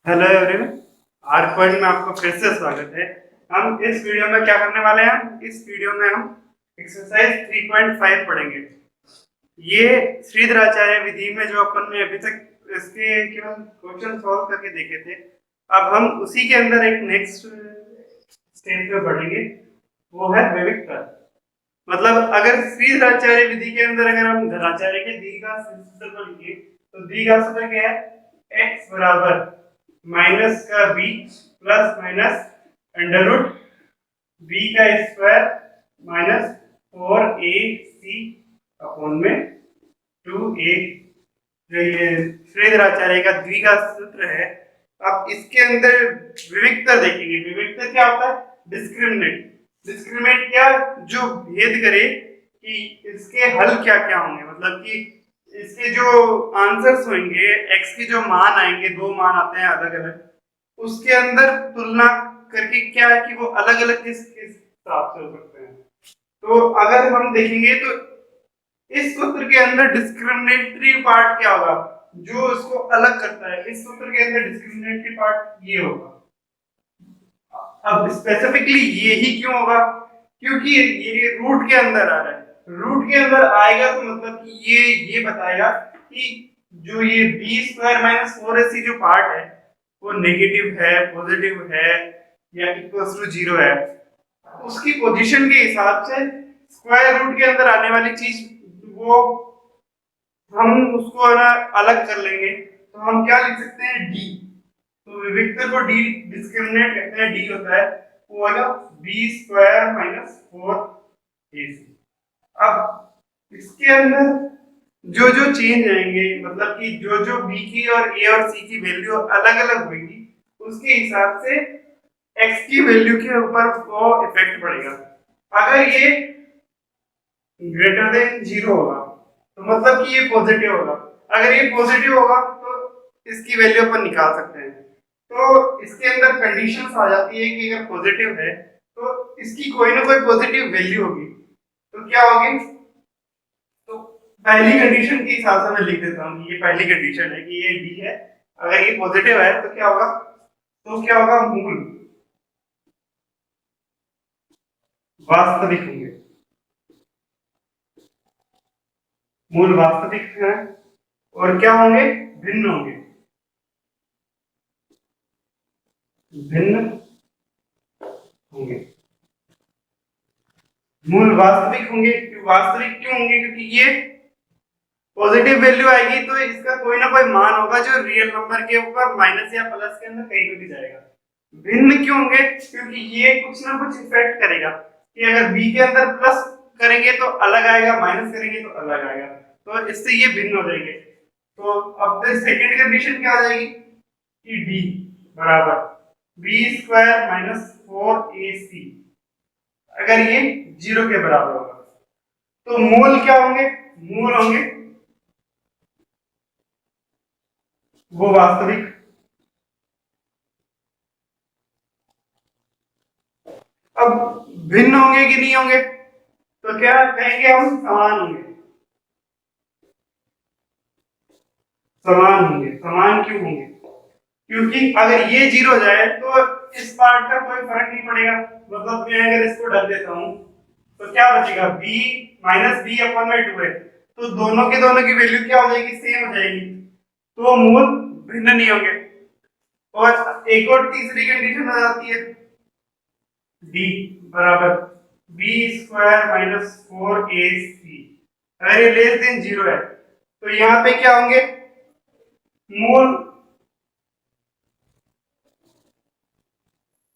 Hello everyone, are point में आपको फिर से स्वागत है। हम इस वीडियो में क्या करने वाले हैं? इस वीडियो में हम एक्सरसाइज 3.5 पढ़ेंगे। ये श्रीधराचार्य विधि में जो अपन ने अभी तक इसके केवल क्वेश्चन सॉल्व करके देखे थे, अब हम उसी के अंदर एक नेक्स्ट स्टेज पे बढ़ेंगे, वो है विविक्ता। मतलब अगर श्रीधराचार्य विधि के अंदर अगर हम धराचार्य के दी का सूत्र को लिखे तो दी का सूत्र क्या है? x बराबर माइनस का b plus minus under root b का स्क्वायर माइनस 4ac अपॉन में 2a। जो ये श्रीधराचार्य का द्विघा सूत्र है, आप इसके अंदर विविक्ता देखेंगे। विविक्ता क्या होता है? डिस्क्रिमिनेट। डिस्क्रिमिनेट क्या? जो भेद करे कि इसके हल क्या क्या होंगे, मतलब कि इसके जो आंसर्स होंगे, x के जो मान आएंगे, दो मान आते हैं अलग अलग, उसके अंदर तुलना करके क्या है कि वो अलग अलग किस हिसाब से हो सकते हैं। तो अगर हम देखेंगे तो इस सूत्र के अंदर डिस्क्रिमिनेटरी पार्ट क्या होगा, जो इसको अलग करता है। इस सूत्र के अंदर डिस्क्रिमिनेटरी पार्ट ये होगा। अब स्पेसिफिकली ये ही क्यों होगा? क्योंकि ये रूट के अंदर आ रहा है। रूट के अंदर आएगा तो मतलब कि ये बताएगा कि जो ये b स्क्वायर माइनस 4ac जो पार्ट है वो नेगेटिव है, पॉजिटिव है या इक्वल्स टू 0 है। उसकी पोजीशन के हिसाब से स्क्वायर रूट के अंदर आने वाली चीज वो हम उसको ना अलग कर लेंगे। तो हम क्या लिख सकते हैं? d। तो विविक्तर को डी डिस्क्रिमिनेट कहते हैं। डी होता है वो आएगा बी स्क्वायर माइनस 4ac। अब इसके अंदर जो जो चेंज आएंगे, मतलब कि जो जो बी की और ए और सी की वैल्यू अलग अलग होगी, उसके हिसाब से एक्स की वैल्यू के ऊपर वो इफेक्ट पड़ेगा। अगर ये ग्रेटर देन 0 होगा तो मतलब कि ये पॉजिटिव होगा। अगर ये पॉजिटिव होगा तो इसकी वैल्यू अपन निकाल सकते हैं। तो इसके अंदर कंडीशंस आ जाती है कि अगर पॉजिटिव है तो इसकी कोई ना कोई पॉजिटिव वैल्यू होगी। तो क्या होगी? तो पहली कंडीशन के हिसाब से मैं लिख देता हूँ। ये पहली कंडीशन है कि ये डी है, अगर ये पॉजिटिव है तो क्या होगा? तो क्या होगा? मूल वास्तविक होंगे। मूल वास्तविक है और क्या होंगे? भिन्न होंगे। भिन्न होंगे। मूल वास्तविक होंगे। वास्तविक क्यों होंगे? क्योंकि ये पॉजिटिव वैल्यू आएगी तो इसका कोई ना कोई मान होगा जो रियल नंबर के ऊपर माइनस या प्लस के अंदर कहीं भी जाएगा। भिन्न क्यों होंगे? क्योंकि ये कुछ ना कुछ इफेक्ट करेगा कि अगर बी के अंदर प्लस करेंगे तो अलग आएगा, माइनस करेंगे तो अलग आएगा, तो इससे ये भिन्न हो जाएंगे। तो अब सेकंड कंडीशन क्या आ जाएगी कि डी बराबर बी स्क्वायर माइनस 4ac, अगर ये 0 के बराबर होगा तो मूल क्या होंगे? मूल होंगे वो वास्तविक। अब भिन्न होंगे कि नहीं होंगे? तो क्या कहेंगे हम? समान होंगे। समान होंगे। समान क्यों होंगे? क्योंकि अगर ये 0 हो जाए तो इस पार्ट का कोई फर्क नहीं पड़ेगा। मतलब मैं अगर इसको ढक देता हूं तो क्या बचेगा? b माइनस बी अपॉन में 2 है, तो दोनों के दोनों की वैल्यू क्या हो जाएगी? सेम हो जाएगी। तो मूल भिन्न नहीं होंगे। और एक और तीसरी कंडीशन आ जाती है d बराबर बी स्क्वायर माइनस 4ac, अगर ये लेस देन 0 है तो यहाँ पे क्या होंगे? मूल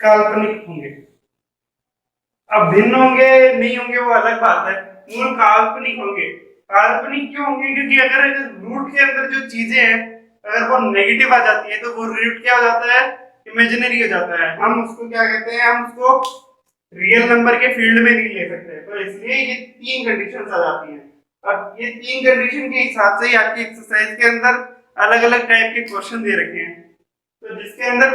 काल्पनिक होंगे। अब भिन्न होंगे नहीं होंगे वो अलग बात है। मूल काल्पनिक होंगे। काल्पनिक क्यों होंगे? क्योंकि अगर रूट के अंदर जो चीजें हैं अगर वो नेगेटिव आ जाती है तो वो रूट क्या हो जाता है? इमेजिनरी हो जाता है। हम उसको क्या कहते हैं? हम उसको रियल नंबर के फील्ड में नहीं ले सकते। तो इसलिए ये तीन कंडीशंस आ जाती हैं। अब ये तीन कंडीशन के हिसाब से ही आपकी एक्सरसाइज के अंदर अलग अलग टाइप के क्वेश्चन दे रखे हैं। तो जिसके अंदर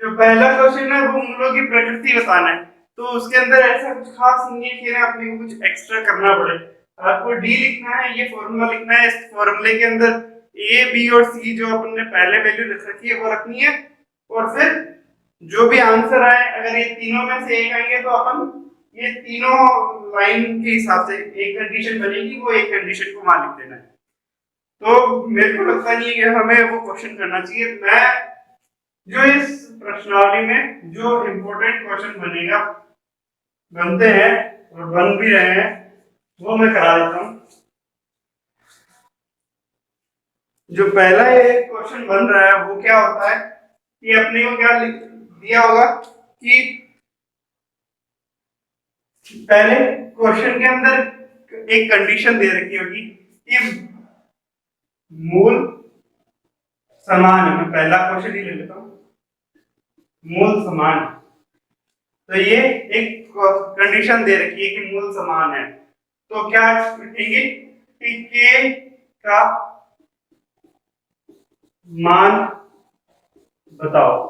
जो पहला क्वेश्चन है वो मूलों की प्रकृति बताना है। तो उसके अंदर ऐसा कुछ खास नहीं है कि ना अपने को कुछ एक्स्ट्रा करना पड़े। आपको डी लिखना है, ये फॉर्मूला लिखना है। इस फॉर्मूले के अंदर ए बी और सी जो अपन ने पहले वैल्यू लिख रखी है वो रखनी है, और फिर जो भी आंसर आए, अगर ये तीनों में से एक आएंगे तो अपन ये तीनों लाइन के हिसाब से एक कंडीशन बनेगी, वो एक कंडीशन को वहां लिख देना है। तो मेरे को लगता नहीं है कि हमें वो क्वेश्चन करना चाहिए। मैं जो इस प्रश्नावली में जो इम्पोर्टेंट क्वेश्चन बनते हैं और बन भी रहे हैं वो मैं करा देता हूं। जो पहला ये क्वेश्चन बन रहा है वो क्या होता है कि अपने को क्या दिया होगा कि पहले क्वेश्चन के अंदर एक कंडीशन दे रखी होगी कि मूल समान है। मैं पहला क्वेश्चन ही ले लेता हूं, मूल समान। तो ये एक कंडीशन दे रखी है कि मूल समान है, तो क्या लिखेंगे कि के का मान बताओ।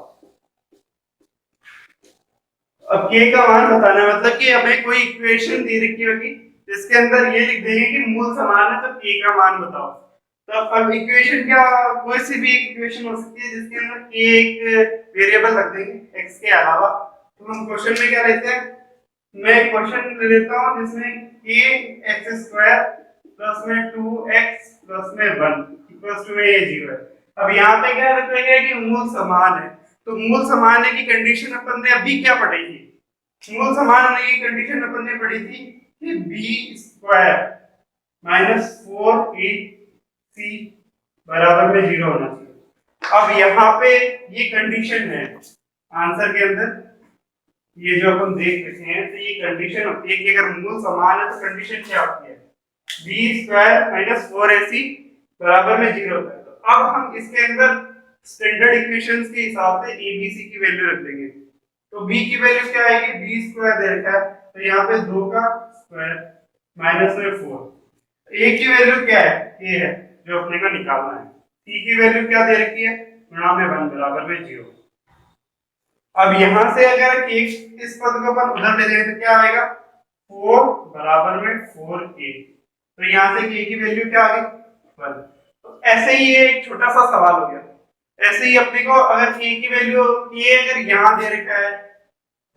अब के का मान बताना है मतलब कि हमें कोई इक्वेशन दे रखी होगी जिसके अंदर ये लिख देंगे कि मूल समान है, तो के का मान बताओ। तो अब इक्वेशन क्या, कोई सी भी एक इक्वेशन हो सकती है जिसके अंदर के एक वेरिएबल रख देंगे एक्स के अलावा। तो हम क्वेश्चन में क्या लेते हैं, मैं क्वेश्चन ले लेता हूं जिसमें के एक्स स्क्वायर प्लस में 2x प्लस में 1 इक्वल्स टू में ये 0 है। अब यहाँ पे क्या रखा गया कि मूल समान है, तो मूल समान है की कंडीशन अपन ने अभी क्या पढ़ी थी, मूल समान होने की कंडीशन अपन ने पढ़ी थी कि बी स्क्वायर माइनस 4ac बराबर में 0 होना चाहिए। अब यहाँ पे ये कंडीशन है आंसर के अंदर, ये जो अपन देख रहे हैं, तो ये कंडीशन होती है कि अगर मूल समान है तो कंडीशन क्या होती है, बी स्क्वायर माइनस 4ac बराबर में 0 होता है। तो अब हम इसके अंदर स्टैंडर्ड इक्वेशंस के हिसाब से abc की वैल्यू रख देंगे। तो b की वैल्यू क्या आएगी, बी स्क्वायर दे रखा है तो यहाँ पे 2 का स्क्वायर माइनस में 4। a की वैल्यू क्या है, a है जो अपने को निकालना है। c की वैल्यू क्या दे रखी है, गुणा में 1 बराबर में 0। अब यहां से अगर इस पद को अपन उधर ले जाएंगे तो क्या आएगा, 4 बराबर में 4a। तो यहां से k की वैल्यू क्या आ गई, 1। तो ऐसे ही ये एक छोटा सा सवाल हो गया। ऐसे ही अपने को अगर k की वैल्यू ये अगर यहाँ दे रखा है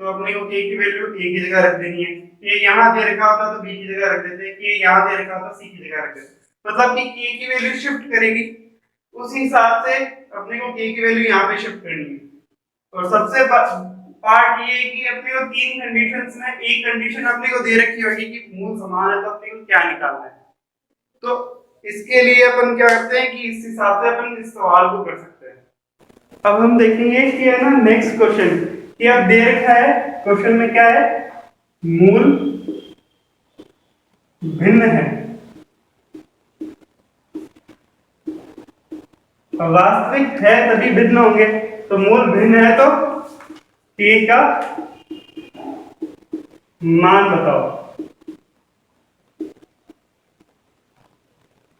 तो अपने को k की वैल्यू a की जगह रख देनी है, ये यहाँ दे रखा होता तो b की जगह रख देते, k यहाँ दे रखा होता c की जगह रख देते। मतलब कि k की वैल्यू शिफ्ट करेगी, उस हिसाब से अपने को k की वैल्यू यहाँ पे शिफ्ट करनी है। और सबसे पार्ट ये है कि अपने को तीन कंडीशंस में एक कंडीशन अपने को दे रखी होगी कि मूल समान है, तो अपने को क्या निकालना है। तो इसके लिए अपन क्या करते हैं कि इस हिसाब से अपन इस सवाल को कर सकते हैं। अब हम देखेंगे कि है ना नेक्स्ट क्वेश्चन कि अब दे रखा है क्वेश्चन में क्या है, मूल भिन्न है। वास्तविक है तभी भिन्न होंगे, तो मूल भिन्न है तो k का मान बताओ।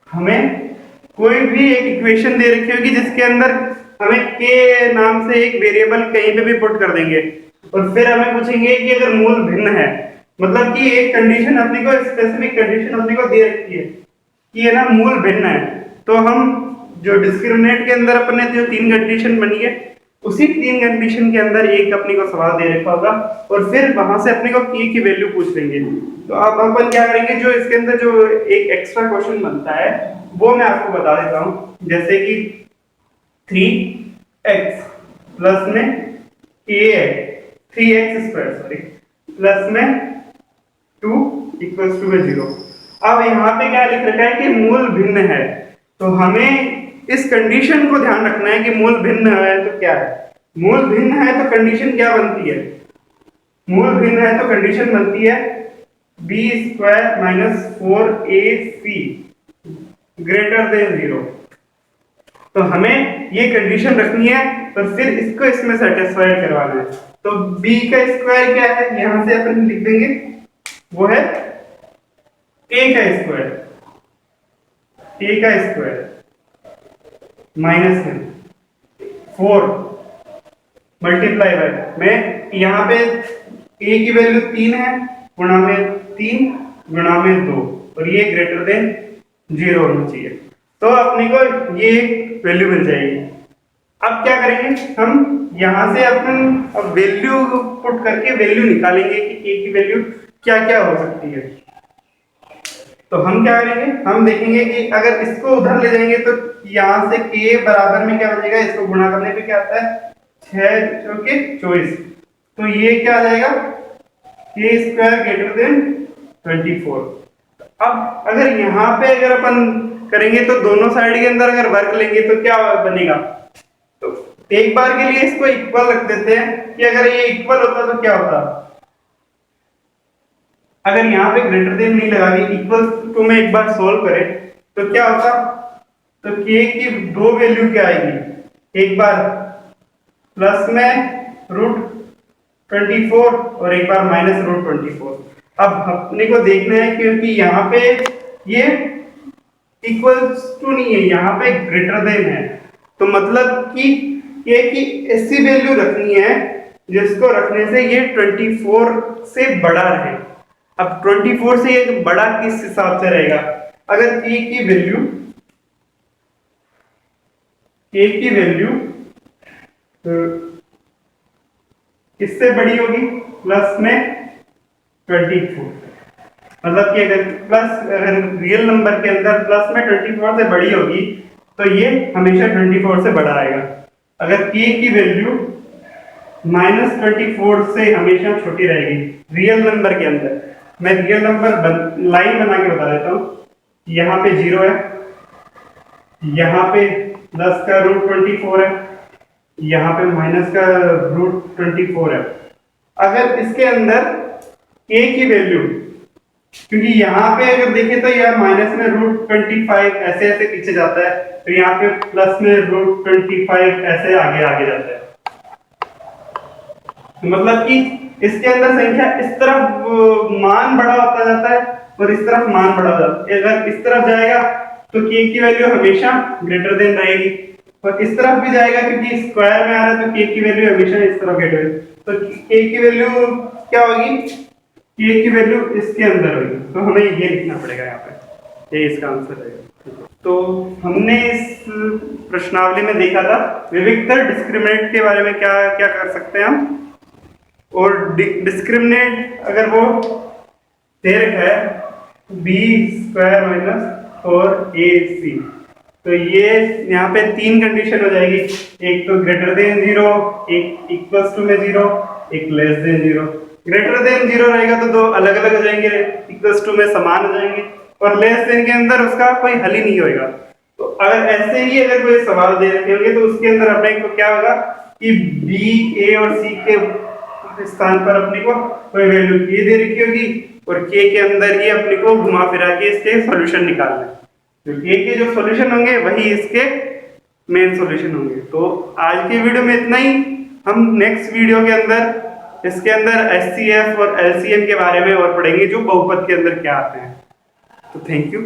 हमें कोई भी एक इक्वेशन दे रखी होगी जिसके अंदर हमें k नाम से एक वेरिएबल कहीं पे भी पुट कर देंगे और फिर हमें पूछेंगे कि अगर मूल भिन्न है, मतलब कि एक कंडीशन अपने को स्पेसिफिक कंडीशन अपने को दे रखी है कि है ना मूल भिन्न है। तो हम जो डिस्क्रिमिनेंट के अंदर अपने जो तीन कंडीशन बनी है उसी तीन कंडीशन के अंदर एक अपने को सवाल दे रखा होगा और फिर वहां से अपने को k की वैल्यू पूछ लेंगे। तो अब अपन क्या करेंगे, जो इसके अंदर जो एक एक्स्ट्रा क्वेश्चन बनता है वो मैं आपको बता देता हूं। जैसे कि 3x प्लस में a है 3x स्क्वायर सॉरी प्लस में 2 इक्वल्स टू में 0। अब यहाँ पे क्या लिख रखा है कि मूल भिन्न है, तो हमें इस कंडीशन को ध्यान रखना है कि मूल भिन्न है तो क्या है। मूल भिन्न है तो कंडीशन क्या बनती है, मूल भिन्न है तो कंडीशन बनती है b square minus 4ac greater than 0। तो हमें ये कंडीशन रखनी है तो फिर इसको इसमें सेटिस्फाई करवाना है। तो b का स्क्वायर क्या है, यहां से अपन लिख देंगे वो है a का स्क्वायर माइनस में 4 मल्टीप्लाई बाय में यहाँ पे a की वैल्यू 3 है गुणा में 3 गुणा में 2 और ये ग्रेटर देन 0 होना चाहिए। तो अपने को ये वैल्यू मिल जाएगी। अब क्या करेंगे, हम यहाँ से अपन अब वैल्यू पुट करके वैल्यू निकालेंगे कि k की वैल्यू क्या क्या हो सकती है। तो हम क्या करेंगे, हम देखेंगे कि अगर इसको उधर ले जाएंगे तो यहाँ से k बराबर में क्या बचेगा, इसको गुणा करने पे क्या आता है 6 चौके 24। तो ये क्या आ जाएगा k स्क्वायर ग्रेटर देन 24। अब अगर यहाँ पे अगर अपन करेंगे तो दोनों साइड के अंदर अगर वर्क लेंगे तो क्या बनेगा, तो एक बार के लिए इसको इक्वल रख देते हैं कि अगर ये इक्वल होता तो क्या होता, अगर यहाँ पे ग्रेटर देन नहीं लगा के इक्वल टू में एक बार सोल्व करें तो क्या होता, तो k की दो वैल्यू क्या आएगी, एक बार प्लस में √24 और एक बार माइनस √24। अब अपने को देखना है क्योंकि यहाँ पे ये इक्वल्स टू नहीं है, यहाँ पे ग्रेटर देन है, तो मतलब कि k की ऐसी वैल्यू रखनी है जिसको रखने से ये 24 से बड़ा रहे। अब 24 से ये बड़ा किस हिसाब से रहेगा, अगर k की वैल्यू किससे बड़ी होगी, प्लस में 24, मतलब कि अगर रियल नंबर के अंदर प्लस में 24 से बड़ी होगी तो ये हमेशा 24 से बड़ा आएगा। अगर k की वैल्यू -24 से हमेशा छोटी रहेगी रियल नंबर के अंदर, मैं रियल नंबर लाइन बना के बता देता हूँ, यहाँ पे 0 है, यहाँ पे 10 का √24 है, यहाँ पे माइनस का √24 है। अगर इसके अंदर k की वैल्यू, क्योंकि यहाँ पे अगर देखें तो यह माइनस में √25 ऐसे ऐसे पीछे जाता है, तो यहाँ पे प्लस में √25 ऐसे आगे आगे जाता है, तो मतलब कि इसके अंदर संख्या इस तरफ मान बड़ा होता जाता है और इस तरफ मान बड़ा हो जाता है। अगर इस तरफ जाएगा तो k की वैल्यू हमेशा ग्रेटर देन रहेगी, और इस तरफ भी जाएगा क्योंकि स्क्वायर में आ रहा है तो k की वैल्यू हमेशा इस तरफ ग्रेटर, तो k की वैल्यू क्या होगी, k की वैल्यू इसके अंदर होगी, तो हमें ये लिखना पड़ेगा यहाँ पे, ये इसका आंसर रहेगा। तो हमने इस प्रश्नावली में देखा था विविक्तर डिस्क्रिमिनेंट के बारे में क्या क्या कर सकते हैं हम, और डिस्क्रिमिनेंट अगर वो दे रखा है b² - 4ac, तो ये यहाँ पे 3 कंडीशन हो जाएगी, एक तो ग्रेटर देन 0, एक इक्वल्स टू में 0, एक लेस देन 0। ग्रेटर देन 0 रहेगा तो दो अलग अलग हो जाएंगे, इक्वल्स टू में समान हो जाएंगे, और लेस देन के अंदर उसका कोई हल ही नहीं होगा। तो अगर ऐसे ही अगर कोई सवाल दे रखे होंगे तो उसके अंदर अपने को क्या होगा कि b, a और c के स्थान पर अपने को कोई वैल्यू k दे रखी होगी और k के अंदर ही अपने को घुमा फिरा के इसके सॉल्यूशन निकालना है, तो k के जो सॉल्यूशन होंगे वही इसके मेन सॉल्यूशन होंगे। तो आज के वीडियो में इतना ही, हम नेक्स्ट वीडियो के अंदर इसके अंदर HCF और LCM के बारे में और पढ़ेंगे जो बहुपद के अंदर क्या आते हैं। तो थैंक यू।